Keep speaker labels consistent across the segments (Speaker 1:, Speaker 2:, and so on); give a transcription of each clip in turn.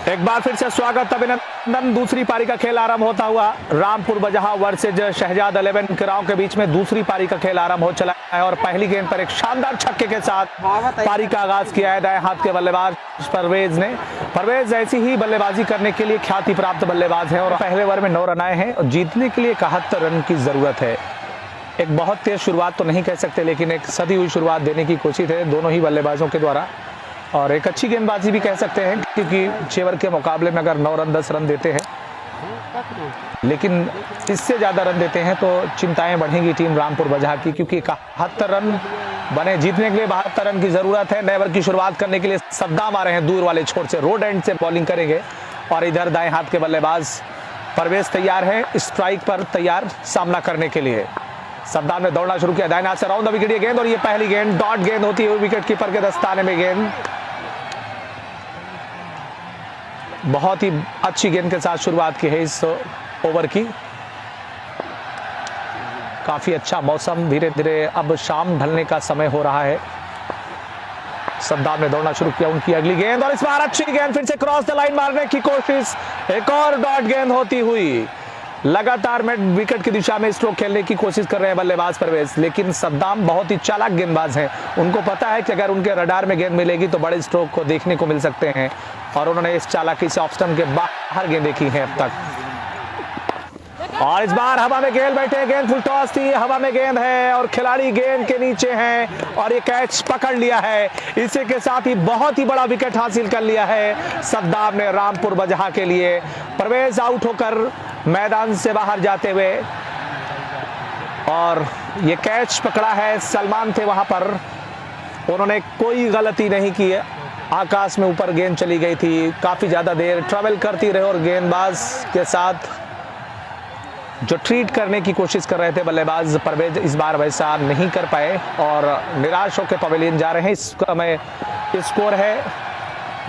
Speaker 1: एक बार फिर से स्वागत अभिनंदन। दूसरी पारी का खेल आरंभ होता हुआ रामपुर बजहा वर्सेज शहजाद 11 किराओं के बीच में दूसरी पारी का खेल आरंभ हो चला है और पहली गेंद पर एक शानदार छक्के के साथ पारी का आगाज किया है दाएं हाथ के बल्लेबाज परवेज ने। परवेज ऐसी ही बल्लेबाजी करने के लिए ख्याति प्राप्त बल्लेबाज है और पहले ओवर में 9 रन आए हैं और जीतने के लिए 71 रन की जरूरत है। एक बहुत तेज शुरुआत तो नहीं कह सकते, लेकिन एक सदी हुई शुरुआत देने की कोशिश है दोनों ही बल्लेबाजों के द्वारा और एक अच्छी गेंदबाजी भी कह सकते हैं, क्योंकि 6 ओवर के मुकाबले में अगर 9 रन 10 रन देते हैं, लेकिन इससे ज़्यादा रन देते हैं तो चिंताएं बढ़ेंगी टीम रामपुर बजहा की, क्योंकि 71 रन बने। जीतने के लिए 72 रन की ज़रूरत है। नए ओवर की शुरुआत करने के लिए सद्दाम आ रहे हैं दूर वाले छोर से, रोड एंड से बॉलिंग करेंगे और इधर दाएं हाथ के बल्लेबाज परवेज तैयार है स्ट्राइक पर, तैयार सामना करने के लिए। सद्दाम ने दौड़ना शुरू किया दाएं हाथ से राउंड द विकेट ये गेंद और ये पहली गेंद डॉट गेंद होती है विकेट कीपर के दस्ताने में। गेंद बहुत ही अच्छी गेंद के साथ शुरुआत की है इस ओवर की। काफी अच्छा मौसम, धीरे धीरे अब शाम ढलने का समय हो रहा है। सद्दाम ने दौड़ना शुरू किया, उनकी अगली गेंद और इस बार अच्छी गेंद, फिर से क्रॉस द लाइन मारने की कोशिश, एक और डॉट गेंद होती हुई। लगातार मिड विकेट की दिशा में स्ट्रोक खेलने की कोशिश कर रहे हैं बल्लेबाज परवेज, लेकिन सद्दाम बहुत ही चालाक गेंदबाज हैं। उनको पता है कि अगर उनके रडार में गेंद मिलेगी तो बड़े स्ट्रोक को देखने को मिल सकते हैं और उन्होंने इस चालाकी से ऑफ स्टंप के बाहर गेंदें की हैं अब तक। और इस बार हवा में गेंद बैठे, गेंद फुल टॉस थी, हवा में गेंद है और खिलाड़ी गेंद के नीचे हैं और ये कैच पकड़ लिया है। इसी के साथ ही बहुत ही बड़ा विकेट हासिल कर लिया है सद्दाम ने रामपुर बजहा के लिए। परवेज आउट होकर मैदान से बाहर जाते हुए और ये कैच पकड़ा है, सलमान थे वहां पर, उन्होंने कोई गलती नहीं की है। आकाश में ऊपर गेंद चली गई थी, काफी ज्यादा देर ट्रेवल करती रहे और गेंदबाज के साथ जो ट्रीट करने की कोशिश कर रहे थे बल्लेबाज परवेज इस बार वैसा नहीं कर पाए और निराश होकर पवेलियन जा रहे हैं। इस समय स्कोर है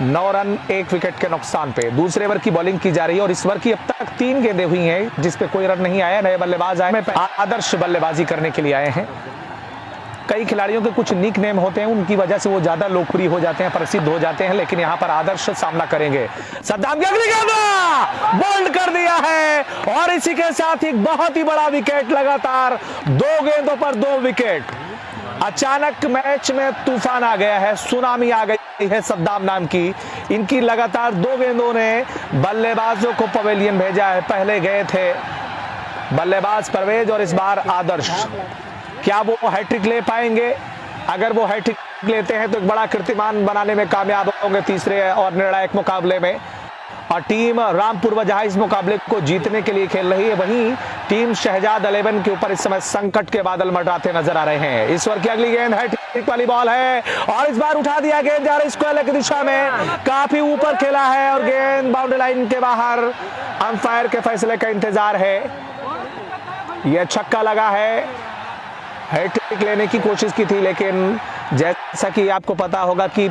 Speaker 1: 9 रन 1 विकेट के नुकसान पे। दूसरे ओवर की बॉलिंग की जा रही है और इस ओवर की अब तक 3 गेंदें हुई हैं जिस पे कोई रन नहीं आया। नए बल्लेबाज आए, आदर्श बल्लेबाजी करने के लिए आए हैं। कई खिलाड़ियों के कुछ निक नेम होते हैं, उनकी वजह से वो ज्यादा लोकप्रिय हो जाते हैं, प्रसिद्ध हो जाते हैं, लेकिन यहाँ पर आदर्श सामना करेंगे। सद्दाम की अगली गेंद बोल्ड कर दिया है और इसी के साथ ही बहुत ही बड़ा विकेट, लगातार 2 गेंदों पर 2 विकेट। अचानक मैच में तूफान आ गया है, सुनामी आ गई है सद्दाम नाम की। इनकी लगातार 2 गेंदों ने बल्लेबाजों को पवेलियन भेजा है। पहले गए थे बल्लेबाज परवेज और इस बार आदर्श। क्या वो हैट्रिक ले पाएंगे? अगर वो हैट्रिक लेते हैं तो एक बड़ा कीर्तिमान बनाने में कामयाब होंगे तीसरे और निर्णायक मुकाबले में। और टीम रामपुर बजहा इस मुकाबले को जीतने के लिए खेल रही है, वहीं टीम शहजाद 11 के ऊपर इस समय संकट के बादल मंडराते नजर आ रहे हैं। इस ओवर की अगली गेंद हैट्रिक वाली बॉल है और इस बार उठा दिया, गेंद जा रही है स्क्वायर की दिशा में, काफी ऊपर खेला है और गेंद बाउंड्री लाइन के बाहर। अंपायर के फैसले का इंतजार है। यह छक्का लगा है, हैट्रिक लेने की कोशिश की थी, लेकिन जैसा कि आपको पता होगा कि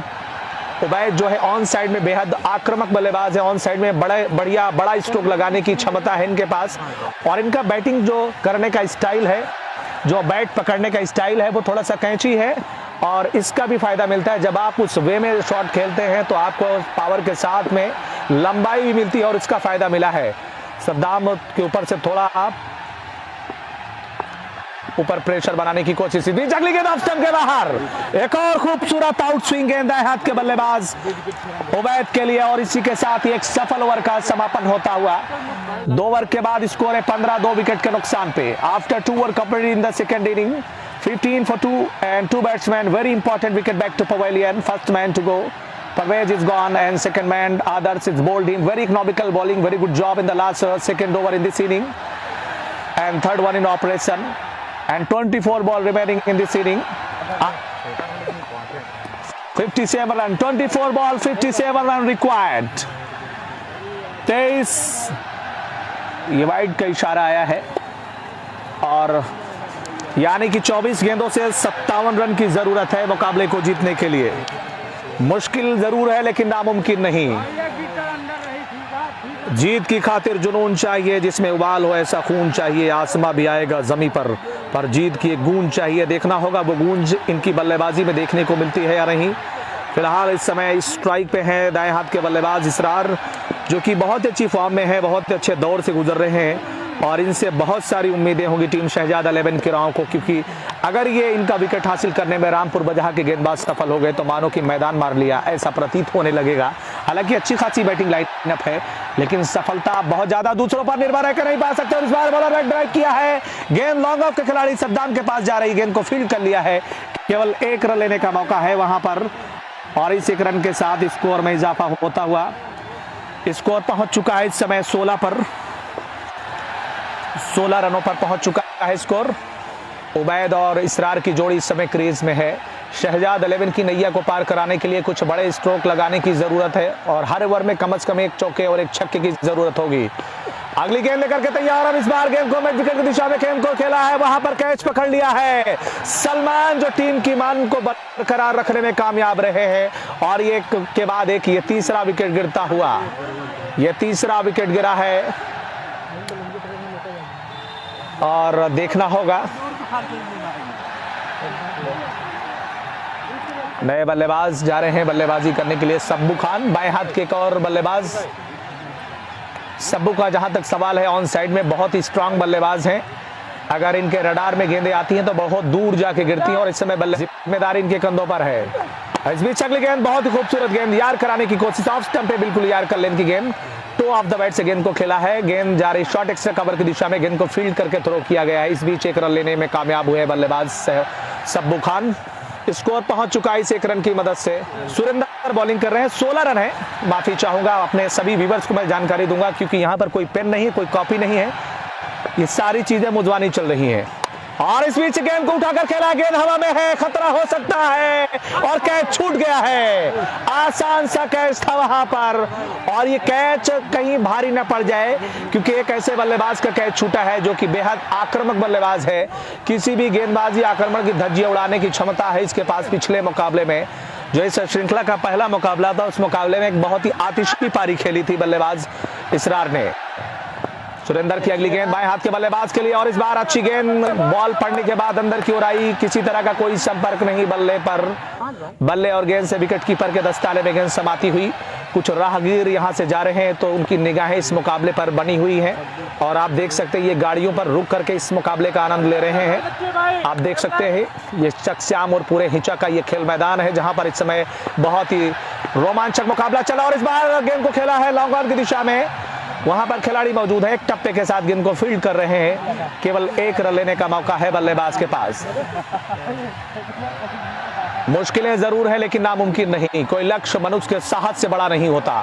Speaker 1: उबैद जो है ऑन साइड में बेहद आक्रामक बल्लेबाज है, ऑन साइड में बड़ा स्ट्रोक लगाने की क्षमता है इनके पास और इनका बैटिंग जो करने का स्टाइल है, जो बैट पकड़ने का स्टाइल है, वो थोड़ा सा कैंची है और इसका भी फायदा मिलता है। जब आप उस वे में शॉट खेलते हैं तो आपको पावर के साथ में लंबाई भी मिलती है और इसका फायदा मिला है। सद्दाम के ऊपर से थोड़ा आप ऊपर प्रेशर बनाने की कोशिश की, अगली गेंद ऑफ स्टंप के बाहर। एक और खूबसूरत आउट स्विंग गेंद है हाथ के बल्लेबाज उबैद के लिए और इसी के साथ ही एक सफल ओवर का समापन होता हुआ। 2 ओवर के बाद स्कोर है 15, 2 विकेट के नुकसान पे। After 2 over completed in the second inning, 15 for 2 and 2 batsmen, very important wicket back to pavilion. First man to go, Parvez is gone and second man Adarsh is bowled in. Very economical bowling, very good job in the last second over in this inning and third one in operation. And 24 ball remaining in this inning. 57 run, 24 ball, 57 run required. 23 ये wide का इशारा आया है और यानी कि 24 गेंदों से 57 रन की जरूरत है मुकाबले को जीतने के लिए। मुश्किल जरूर है लेकिन नामुमकिन नहीं। जीत की खातिर जुनून चाहिए, जिसमें उबाल हो ऐसा खून चाहिए, आसमां भी आएगा जमी पर जीत की एक गूंज चाहिए। देखना होगा वो गूंज इनकी बल्लेबाजी में देखने को मिलती है या नहीं। फिलहाल इस समय स्ट्राइक पे हैं दाएं हाथ के बल्लेबाज इसरार, जो कि बहुत अच्छी फॉर्म में है, बहुत अच्छे दौर से गुजर रहे हैं और इनसे बहुत सारी उम्मीदें होंगी टीम शहजाद 11 के राव को, क्योंकि अगर ये इनका विकेट हासिल करने में रामपुर बजहा के गेंदबाज सफल हो गए तो मानो कि मैदान मार लिया ऐसा प्रतीत होने लगेगा। हालांकि अच्छी खासी बैटिंग लाइनअप है, लेकिन सफलता बहुत ज्यादा दूसरों पर निर्भर है कि नहीं पा सकते। और इस बार बॉलर बैक ड्राइव किया है, गेंद लॉन्ग ऑफ के खिलाड़ी सद्दाम के पास जा रही, गेंद को फील्ड कर लिया है, केवल 1 रन लेने का मौका है वहां पर और इस 1 रन के साथ स्कोर में इजाफा होता हुआ स्कोर पहुंच चुका है इस समय 16 पर, 16 रनों पर पहुंच चुका है स्कोर। उबैद और इसरार की जोड़ी इस समय क्रीज में है। शहजाद 11 की नैया को पार कराने के लिए कुछ बड़े स्ट्रोक लगाने की जरूरत है और हर ओवर में कम से कम 1 चौके और 1 छक्के की जरूरत होगी। अगली गेंद लेकर के तैयार, अब इस बार गेंद को मिड विकेट की दिशा में गेंद को खेला है, वहां पर कैच पकड़ लिया है सलमान, जो टीम की मान को बरकरार रखने में कामयाब रहे हैं और ये के बाद एक ये तीसरा विकेट गिरता हुआ, ये तीसरा विकेट गिरा है और देखना होगा नए बल्लेबाज जा रहे हैं बल्लेबाजी करने के लिए। सब्बू खान बाएं हाथ के एक और बल्लेबाज, सब्बू का जहां तक सवाल है ऑन साइड में बहुत ही स्ट्रांग बल्लेबाज हैं, अगर इनके रडार में गेंदें आती हैं तो बहुत दूर जाके गिरती हैं और इस समय जिम्मेदारी इनके कंधों पर है। इस बीच अगली गेंद बहुत ही खूबसूरत गेंद यार कराने की कोशिश, ऑफ स्टंप पे बिल्कुल यार कर लेने की गेंद, टो ऑफ द बैट से गेंद को खेला है, गेंद जा रही शॉर्ट एक्स्ट्रा कवर की दिशा में, गेंद को फील्ड करके थ्रो किया गया है। इस बीच 1 रन लेने में कामयाब हुए बल्लेबाज सब्बू खान। स्कोर पहुंच चुका है इस 1 रन की मदद से। सुरेंद्र बॉलिंग कर रहे हैं, 16 रन है। माफी चाहूंगा अपने सभी व्यूअर्स को मैं जानकारी दूंगा क्योंकि यहां पर कोई पेन नहीं है, कोई कॉपी नहीं है, ये सारी चीजें मुजवानी चल रही हैं। और इस बीच गेंद को उठाकर खेला, गेंद हवा में है, खतरा हो सकता है और कैच छूट गया है। आसान सा कैच था वहां पर और ये कैच कहीं भारी न पड़ जाए क्योंकि एक ऐसे बल्लेबाज का कैच छूटा है जो कि बेहद आक्रामक बल्लेबाज है, किसी भी गेंदबाजी आक्रमण की धज्जियां उड़ाने की क्षमता है इसके पास। पिछले मुकाबले में जो इस श्रृंखला का पहला मुकाबला था उस मुकाबले में एक बहुत ही आतिशी पारी खेली थी बल्लेबाज इसरार ने। सुरेंद्र की अगली गेंद बाएं हाथ के बल्लेबाज के लिए और इस बार अच्छी गेंद बॉल पड़ने के बाद अंदर की ओर आई, किसी तरह का कोई संपर्क नहीं बल्ले पर, बल्ले और गेंद से विकेट कीपर के दस्ताने में गेंद समाती हुई। कुछ राहगीर यहां से जा रहे हैं तो उनकी निगाहें इस मुकाबले पर बनी हुई हैं और आप देख सकते हैं ये गाड़ियों पर रुक करके इस मुकाबले का आनंद ले रहे हैं। आप देख सकते हैं ये चकश्याम और पूरे हिचा का ये खेल मैदान है जहां पर इस समय बहुत ही रोमांचक मुकाबला चला और इस बार गेंद को खेला है लॉन्ग ऑन की दिशा में, वहां पर खिलाड़ी मौजूद है, एक टप्पे के साथ गेंद को फील्ड कर रहे हैं, केवल 1 रन लेने का मौका है बल्लेबाज के पास। मुश्किलें जरूर है लेकिन नामुमकिन नहीं, कोई लक्ष्य मनुष्य के साहस से बड़ा नहीं होता,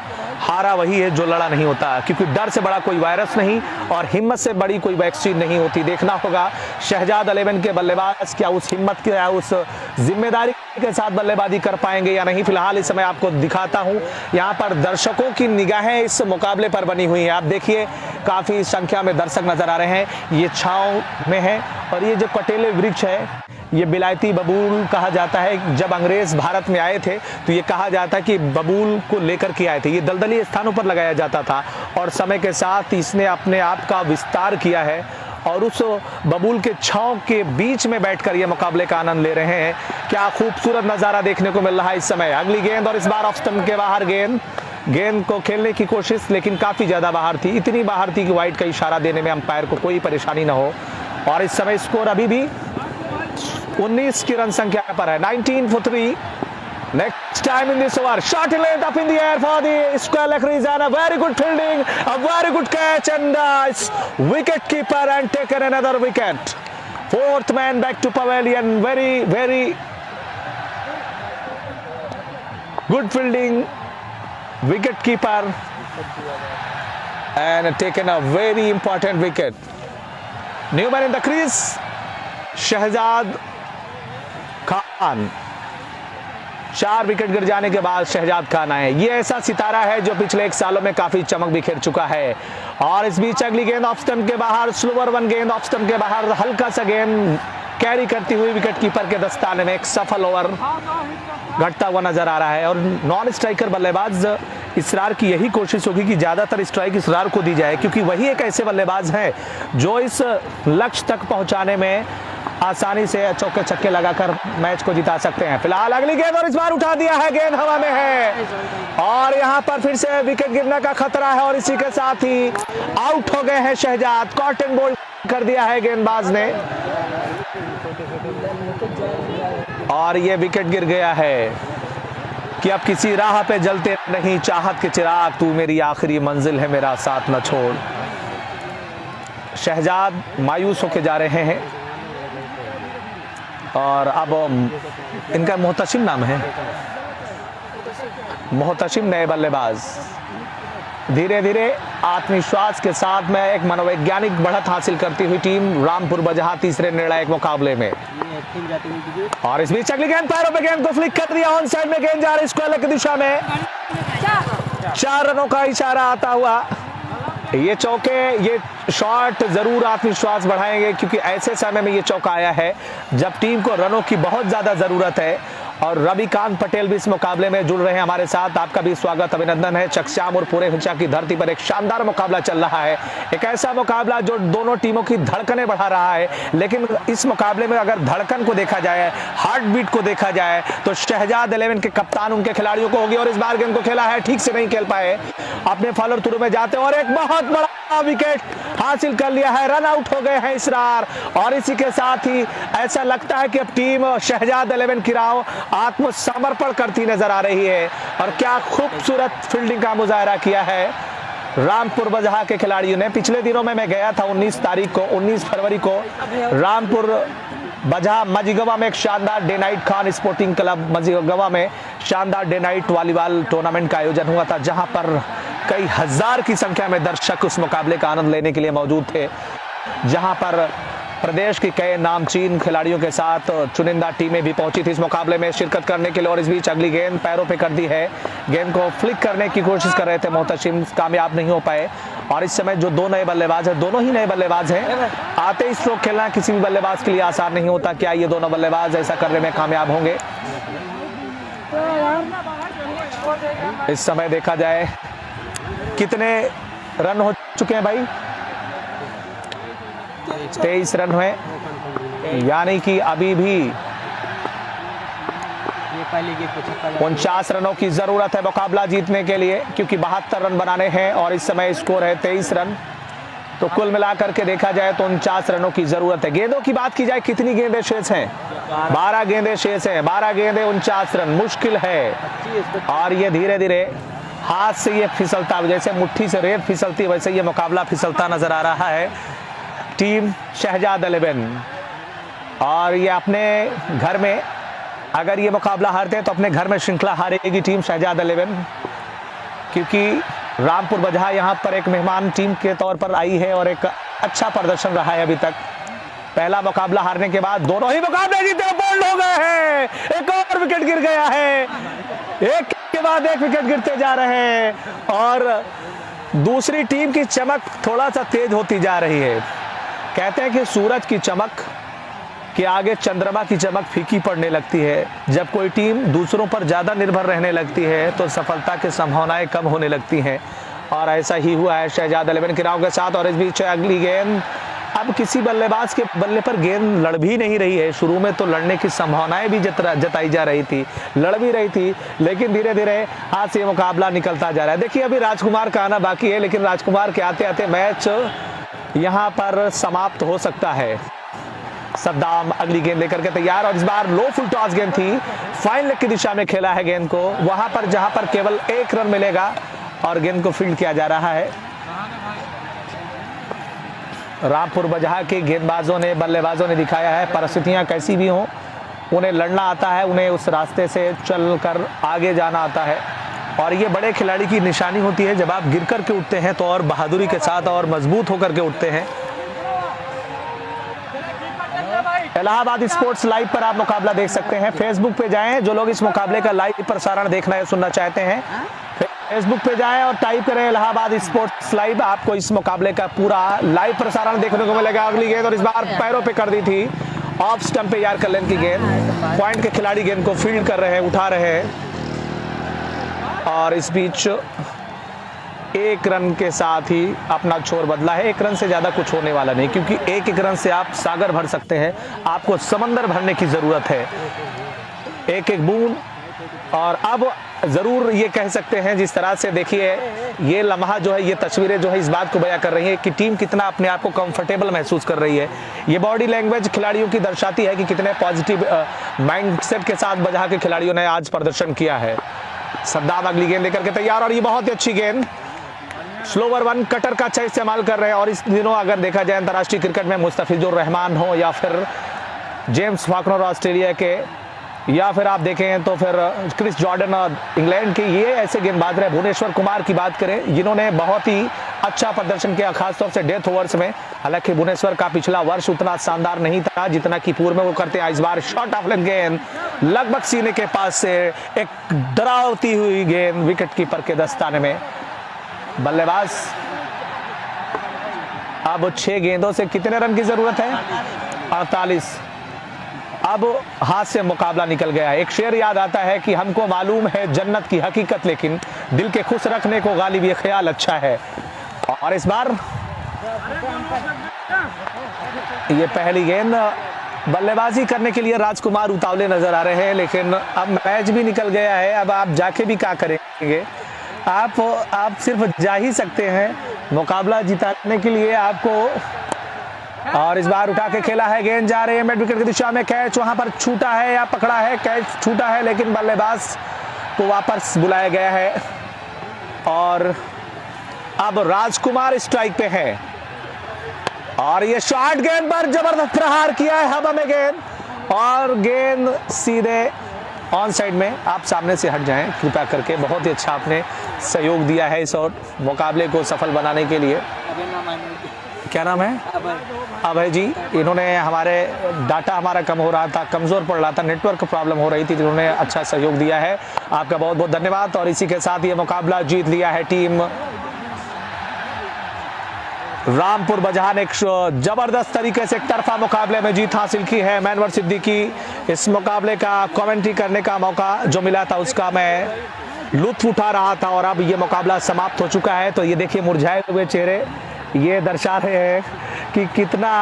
Speaker 1: हारा वही है जो लड़ा नहीं होता, क्योंकि डर से बड़ा कोई वायरस नहीं और हिम्मत से बड़ी कोई वैक्सीन नहीं होती। देखना होगा शहजाद 11 के बल्लेबाज क्या उस हिम्मत के या उस जिम्मेदारी के साथ बल्लेबाजी कर पाएंगे या नहीं। फिलहाल इस समय आपको दिखाता हूं, यहाँ पर दर्शकों की निगाहें इस मुकाबले पर बनी हुई हैं। आप देखिए काफी संख्या में दर्शक नजर आ रहे हैं, ये छांव में है और ये जो कटेले वृक्ष है ये बिलायती बबूल कहा जाता है। जब अंग्रेज भारत में आए थे तो ये कहा जाता है कि बबूल को लेकर के आए थे, ये दलदली स्थानों पर लगाया जाता था और समय के साथ इसने अपने आप का विस्तार किया है और उस बबूल के छांव के बीच में बैठकर ये मुकाबले का आनंद ले रहे हैं। क्या खूबसूरत नजारा देखने को मिल रहा है इस समय। अगली गेंद और इस बार ऑफ स्टंप के बाहर गेंद को खेलने की कोशिश लेकिन काफी ज्यादा बाहर थी, इतनी बाहर थी कि वाइड का इशारा देने में अंपायर को कोई परेशानी ना हो। और इस समय स्कोर अभी भी 19 की रन संख्या पर है, 19 for 3. Next time in this over, shot in length up in the air for the square leg crease and a very good fielding, a very good catch and wicket keeper and taken another wicket. 4th man back to pavilion, very good fielding, wicket keeper and taken a very important wicket. New man in the crease, Shahzad Khan. 4 wicket गिर जाने के बाद शहजाद खान आए, ये ऐसा सितारा है जो पिछले 1 सालों में काफी चमक बिखेर चुका है। और इस बीच अगली गेंद ऑफ स्टंप के बाहर, स्लोअर 1 गेंद ऑफ स्टंप के बाहर, हल्का सा गेंद कैरी करती हुई विकेट कीपर के दस्ताने में, एक सफल ओवर घटता हुआ नजर आ रहा है। और नॉन स्ट्राइकर बल्लेबाज इसरार की यही कोशिश होगी कि ज्यादातर स्ट्राइक इसरार को दी जाए क्योंकि वही एक ऐसे बल्लेबाज हैं जो इस लक्ष्य तक पहुंचाने में आसानी से चौके छक्के लगाकर मैच को जिता सकते हैं। फिलहाल अगली गेंद और इस बार उठा दिया है, गेंद हवा में है और यहां पर फिर से विकेट गिरने का खतरा है और इसी के साथ ही आउट हो गए हैं शहजाद। कॉटन बोल्ड कर दिया है गेंदबाज ने और ये विकेट गिर गया है कि अब किसी राह पे जलते नहीं चाहत के चिराग, तू मेरी आखिरी मंजिल है मेरा साथ न छोड़। शहजाद मायूस होके जा रहे हैं और अब इनका मोहतशिम नाम है, मोहतशिम नए बल्लेबाज। धीरे धीरे आत्मविश्वास के साथ में एक मनोवैज्ञानिक बढ़त हासिल करती हुई टीम रामपुर बजहा तीसरे निर्णायक मुकाबले में। और इस बीच अगली गेंद पैरों पे गेंद को फ्लिक कर दिया, ऑन साइड में गेंद जा रही स्क्वायर की दिशा में। 4 रनों का इशारा आता हुआ। ये चौके, ये शॉट जरूर आत्मविश्वास बढ़ाएंगे क्योंकि ऐसे समय में ये चौका आया है जब टीम को रनों की बहुत ज्यादा जरूरत है। और रविकांत पटेल भी इस मुकाबले में जुड़ रहे हैं हमारे साथ, आपका भी स्वागत अभिनंदन है। चकश्याम और पूरे हिंसा की धरती पर एक शानदार मुकाबला चल रहा है, एक ऐसा मुकाबला जो दोनों टीमों की धड़कनें बढ़ा रहा है। लेकिन इस मुकाबले में अगर धड़कन को देखा जाए, हार्ट बीट को देखा जाए तो शहजाद 11 के कप्तान उनके खिलाड़ियों को होगी और इस बार गेंद को खेला है, ठीक से नहीं खेल पाए, अपने फॉलोअर थ्रू में जाते और एक बहुत बड़ा विकेट हासिल कर लिया है। रन आउट हो गए हैं इसरार और इसी के साथ ही ऐसा लगता है कि अब टीम शहजाद 11 की राव आत्मसमर्पण करती नजर आ रही है। और क्या खूबसूरत फील्डिंग का मुजाहरा किया है रामपुर बजहा के खिलाड़ियों ने। पिछले दिनों में मैं गया था 19 फरवरी को रामपुर बजहा मझगवा में एक शानदार day night Khan sporting club Majhgawan में शानदार डे नाइट वॉलीबॉल टूर्नामेंट का आयोजन हुआ था, जहां पर कई हजार की संख्या में दर्शक उस मुकाबले का आनंद लेने के लिए मौजूद थे, जहां पर प्रदेश की कई नामचीन खिलाड़ियों के साथ चुनिंदा टीमें भी पहुंची थी इस मुकाबले में शिरकत करने के लिए। और इस बीच अगली गेंद पैरों पे कर दी है, गेंद को फ्लिक करने की कोशिश कर रहे थे मोहतशिम, कामयाब नहीं हो पाए। और इस समय जो 2 नए बल्लेबाज हैं, दोनों ही नए बल्लेबाज हैं, आते ही स्ट्रोक खेलना किसी भी बल्लेबाज के लिए आसान नहीं होता। क्या ये दोनों बल्लेबाज ऐसा करने में कामयाब होंगे? इस समय देखा जाए कितने रन हो चुके हैं भाई, 23 रन हुए, यानी कि अभी भी 49 रनों की जरूरत है मुकाबला जीतने के लिए, क्योंकि 72 रन बनाने हैं और इस समय स्कोर है 23 रन। तो कुल मिलाकर के देखा जाए तो 49 रनों की जरूरत है। गेंदों की बात की जाए, कितनी गेंदें शेष हैं? 12 गेंदें शेष हैं, 12 गेंदें 49 रन, मुश्किल है। और ये धीरे धीरे हाथ से ये फिसलता, जैसे मुट्ठी से रेत फिसलती वैसे ये मुकाबला फिसलता नजर आ रहा है टीम शहजाद 11। और ये अपने घर में अगर ये मुकाबला हारते हैं तो अपने घर में श्रृंखला हारेगी टीम शहजाद 11, क्योंकि रामपुर बजहा यहाँ पर एक मेहमान टीम के तौर पर आई है और एक अच्छा प्रदर्शन रहा है अभी तक। पहला मुकाबला हारने के बाद दोनों ही मुकाबले जीते, बोल्ड हो गए हैं। एक और विकेट गिर गया है, एक के बाद एक विकेट गिरते जा रहे हैं और दूसरी टीम की चमक थोड़ा सा तेज होती जा रही है। कहते हैं कि सूरज की चमक के आगे चंद्रमा की चमक फीकी पड़ने लगती है। जब कोई टीम दूसरों पर ज़्यादा निर्भर रहने लगती है तो सफलता की संभावनाएं कम होने लगती हैं और ऐसा ही हुआ है शहजाद 11 की राव के साथ। और इस बीच अगली गेंद, अब किसी बल्लेबाज के बल्ले पर गेंद लड़ भी नहीं रही है। शुरू में तो लड़ने की संभावनाएं भी जताई जा रही थी, लड़ भी रही थी, लेकिन धीरे धीरे हाथ से मुकाबला निकलता जा रहा है। देखिए अभी राजकुमार का आना बाकी है, लेकिन राजकुमार के आते आते मैच यहाँ पर समाप्त हो सकता है। सद्दाम अगली गेंद लेकर के तैयार और इस बार लो फुल टॉस गेंद थी, फाइन लेग की दिशा में खेला है गेंद को, वहां पर जहां पर केवल 1 रन मिलेगा और गेंद को फील्ड किया जा रहा है। रामपुर बजहा के गेंदबाजों ने, बल्लेबाजों ने दिखाया है परिस्थितियां कैसी भी हों उन्हें लड़ना आता है, उन्हें उस रास्ते से चलकर आगे जाना आता है। और ये बड़े खिलाड़ी की निशानी होती है, जब आप गिर करके उठते हैं तो और बहादुरी के साथ और मजबूत होकर के उठते हैं। इलाहाबाद स्पोर्ट्स लाइव पर आप मुकाबला देख सकते हैं। फेसबुक पे जाएं, जो लोग इस मुकाबले का लाइव प्रसारण देखना है, सुनना चाहते हैं, फेसबुक पे जाएं और टाइप करें इलाहाबाद स्पोर्ट्स लाइव, आपको इस मुकाबले का पूरा लाइव प्रसारण देखने को मिलेगा। अगली गेंद और इस बार पैरों पे कर दी थी, ऑफ स्टंप पे यार कल्याण की गेंद, पॉइंट के खिलाड़ी गेंद को फील्ड कर रहे हैं, उठा रहे हैं। और इस बीच एक रन के साथ ही अपना छोर बदला है। एक रन से ज़्यादा कुछ होने वाला नहीं, क्योंकि एक एक रन से आप सागर भर सकते हैं, आपको समंदर भरने की ज़रूरत है, एक एक बूंद। और अब ज़रूर ये कह सकते हैं, जिस तरह से देखिए ये लम्हा जो है, ये तस्वीरें जो है इस बात को बयां कर रही है कि टीम कितना अपने आप को कंफर्टेबल महसूस कर रही है। ये बॉडी लैंग्वेज खिलाड़ियों की दर्शाती है कि कितने पॉजिटिव माइंडसेट के साथ बजा के खिलाड़ियों ने आज प्रदर्शन किया है। सद्दाम अगली गेंद लेकर के तैयार, और ये बहुत ही अच्छी गेंद, स्लोवर वन कटर का अच्छा इस्तेमाल कर रहे हैं। और इस दिनों अगर देखा जाए अंतर्राष्ट्रीय क्रिकेट में मुस्तफिजुर रहमान हो या फिर जेम्स फाकनर ऑस्ट्रेलिया के, या फिर आप देखें तो फिर क्रिस जॉर्डन इंग्लैंड के, ये ऐसे गेंदबाज रहे। भुवनेश्वर कुमार की बात करें, जिन्होंने बहुत ही अच्छा प्रदर्शन किया खासतौर से डेथ ओवर्स में। हालांकि भुवनेश्वर का पिछला वर्ष उतना शानदार नहीं था जितना कि पूर्व में वो करते हैं। इस बार शॉर्ट ऑफ लेंथ गेंद लगभग सीने के पास से एक डरावती हुई गेंद विकेट कीपर के दस्ताने में। बल्लेबाज अब 6 गेंदों से कितने रन की जरूरत है? 48। अब हाथ से मुकाबला निकल गया है। एक शेर याद आता है कि हमको मालूम है जन्नत की हकीकत, लेकिन दिल के खुश रखने को गालिब ये ख्याल अच्छा है। और इस बार ये पहली गेंद, बल्लेबाजी करने के लिए राजकुमार उतावले नजर आ रहे हैं, लेकिन अब मैच भी निकल गया है। अब आप जाके भी क्या करेंगे? आप सिर्फ जा ही सकते हैं मुकाबला जिताने के लिए आपको। और इस बार उठा के खेला है, गेंद जा रही है मिड विकेट की दिशा में, कैच वहां पर छूटा है या पकड़ा है, कैच छूटा है, लेकिन बल्लेबाज को वापस बुलाया गया है। और अब राजकुमार स्ट्राइक पे है, और ये शॉर्ट गेंद पर जबरदस्त प्रहार किया है हवा में गेंद, और गेंद सीधे ऑन साइड में। आप सामने से हट जाएं कृपया करके, बहुत ही अच्छा आपने सहयोग दिया है इस और मुकाबले को सफल बनाने के लिए। क्या नाम है? अभय जी। इन्होंने हमारे डाटा हमारा कम हो रहा था, कमज़ोर पड़ रहा था, नेटवर्क प्रॉब्लम हो रही थी, जिन्होंने अच्छा सहयोग दिया है, आपका बहुत बहुत धन्यवाद। और इसी के साथ ये मुकाबला जीत लिया है टीम रामपुर बजहा ने। एक जबरदस्त तरीके से एक तरफा मुकाबले में जीत हासिल की है। मैनवर सिद्दीकी, इस मुकाबले का कमेंट्री करने का मौका जो मिला था उसका मैं लुत्फ उठा रहा था, और अब ये मुकाबला समाप्त हो चुका है। तो ये देखिए मुरझाए हुए चेहरे ये दर्शा रहे हैं कि कितना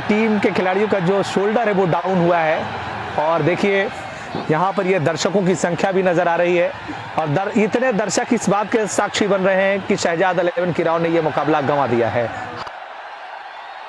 Speaker 1: टीम के खिलाड़ियों का जो शोल्डर है वो डाउन हुआ है। और देखिए यहाँ पर ये दर्शकों की संख्या भी नजर आ रही है, और इतने दर्शक इस बात के साक्षी बन रहे हैं कि शहजाद 11 की राव ने ये मुकाबला गंवा दिया है।